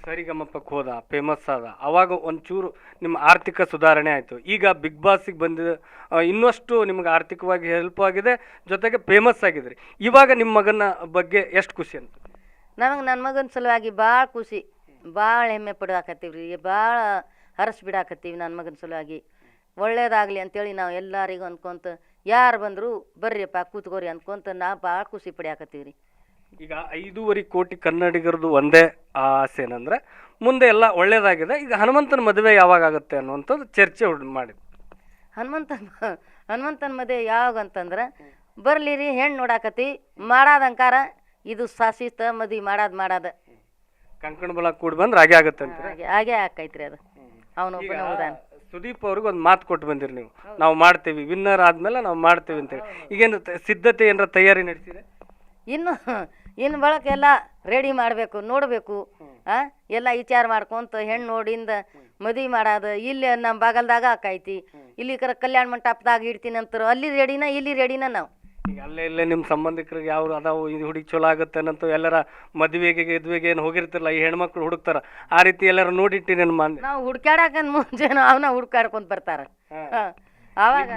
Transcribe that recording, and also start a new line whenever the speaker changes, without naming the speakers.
ಸರಿಗಮಪಕ್ಕೆ ಹೋದ, ಫೇಮಸ್ ಆದ, ಅವಾಗ ಒಂಚೂರು ನಿಮ್ಮ ಆರ್ಥಿಕ ಸುಧಾರಣೆ ಆಯಿತು. ಈಗ ಬಿಗ್ ಬಾಸಿಗೆ ಬಂದಿದೆ, ಇನ್ನಷ್ಟು ನಿಮ್ಗೆ ಆರ್ಥಿಕವಾಗಿ ಹೆಲ್ಪ್ ಆಗಿದೆ, ಜೊತೆಗೆ ಫೇಮಸ್ ಆಗಿದ್ರಿ. ಇವಾಗ ನಿಮ್ಮ ಮಗನ ಬಗ್ಗೆ ಎಷ್ಟು ಖುಷಿ ಅಂತ?
ನಮಗೆ ನನ್ನ ಮಗನ ಸಲುವಾಗಿ ಭಾಳ ಖುಷಿ, ಭಾಳ ಹೆಮ್ಮೆ ಪಡಾಕತ್ತೀವಿ ರೀ, ಭಾಳ ಹರಸ್ ಬಿಡಾಕತ್ತೀವಿ ನನ್ನ ಮಗನ ಸಲುವಾಗಿ. ಒಳ್ಳೇದಾಗಲಿ ಅಂತೇಳಿ ನಾವು ಎಲ್ಲರಿಗೂ ಅಂದ್ಕೊಂತ ಯಾರು ಬಂದರೂ ಬರ್ರಿಯಪ್ಪ ಕೂತ್ಕೋರಿ ಅಂದ್ಕೊಂತ ನಾವು ಭಾಳ ಖುಷಿ ಪಡ್ಯಾಕತ್ತೀವಿ ರೀ.
ಈಗ 5.5 ಕೋಟಿ ಕನ್ನಡಿಗರದು ಒಂದೇ ಆಸೆ ಏನಂದ್ರೆ ಮುಂದೆ ಎಲ್ಲ ಒಳ್ಳೇದಾಗಿದೆ. ಈಗ ಹನುಮಂತನ ಮದುವೆ ಯಾವಾಗ ಆಗುತ್ತೆ ಅನ್ನುವಂಥದ್ದು ಚರ್ಚೆ ಮಾಡಿದ್ವಿ.
ಹನುಮಂತನ ಮದುವೆ ಯಾವಾಗ ಅಂತಂದ್ರೆ ಬರಲಿ ರೀ, ಹೆಣ್ಣು ನೋಡಾಕತ್ತಿ ಮಾಡಾದಂಕಾರ ಇದು ಶಾಸಿತ ಮದುವೆ ಮಾಡಾದ
ಕಂಕಣ ಬಲ ಕೂಡಿ ಬಂದ್ರೆ ಹಾಗೆ ಆಗುತ್ತೆ ಅಂತ.
ಹಾಗೆ ಆಕೈತ್ರಿ ಅದು. ಅವನೊಬ್ಬನ ಹೌದಾನ.
ಸುದೀಪ್ ಅವ್ರಿಗೆ ಒಂದು ಮಾತು ಕೊಟ್ಟು ಬಂದಿರಿ ನೀವು, ನಾವು ಮಾಡ್ತೀವಿ, ವಿನ್ನರ್ ಆದ್ಮೇಲೆ ನಾವು ಮಾಡ್ತೀವಿ ಅಂತೇಳಿ. ಈಗೇನು ಸಿದ್ಧತೆ ಏನಾರ ತಯಾರಿ ನಡೆಸಿದೆ?
ಇನ್ನು ಬಳಕ ಎಲ್ಲ ರೆಡಿ ಮಾಡಬೇಕು, ನೋಡಬೇಕು, ಎಲ್ಲ ವಿಚಾರ ಮಾಡ್ಕೊಂತ ಹೆಣ್ಣು ನೋಡಿಂದ ಮದುವೆ ಮಾಡೋದು. ಇಲ್ಲಿ ನಮ್ಮ ಬಾಗಲ್ದಾಗ ಆಕೈತಿ, ಇಲ್ಲಿ ಕಲ್ಯಾಣ ಮಂಟಪದಾಗ ಇಡ್ತೀನಿ ಅಂತಾರ, ಅಲ್ಲಿ ರೆಡಿನ ಇಲ್ಲಿ ರೆಡಿನ ನಾವು.
ಈಗ ಅಲ್ಲೇ ನಿಮ್ಮ ಸಂಬಂಧಿಕರಿಗೆ ಯಾವ ಅದಾವು ಇದು ಹುಡುಗಿ ಚಲೋ ಆಗುತ್ತೆ ಅನ್ನಂತ ಎಲ್ಲರ ಮದುವೆಗೆ ಇದುವೆಗೆ ಏನು ಹೋಗಿರ್ತಿರಲ್ಲ, ಈ ಹೆಣ್ಮಕ್ಳು ಹುಡುಕ್ತಾರ, ಆ ರೀತಿ ಎಲ್ಲರೂ ನೋಡಿಟ್ಟಿನಿ.
ನಾವು ಹುಡ್ಕ್ಯಾಡಕ ಮುಂಚೆ ಅವನ್ನ ಹುಡ್ಕಾಡ್ಕೊಂತ ಬರ್ತಾರ. ಅವಾಗ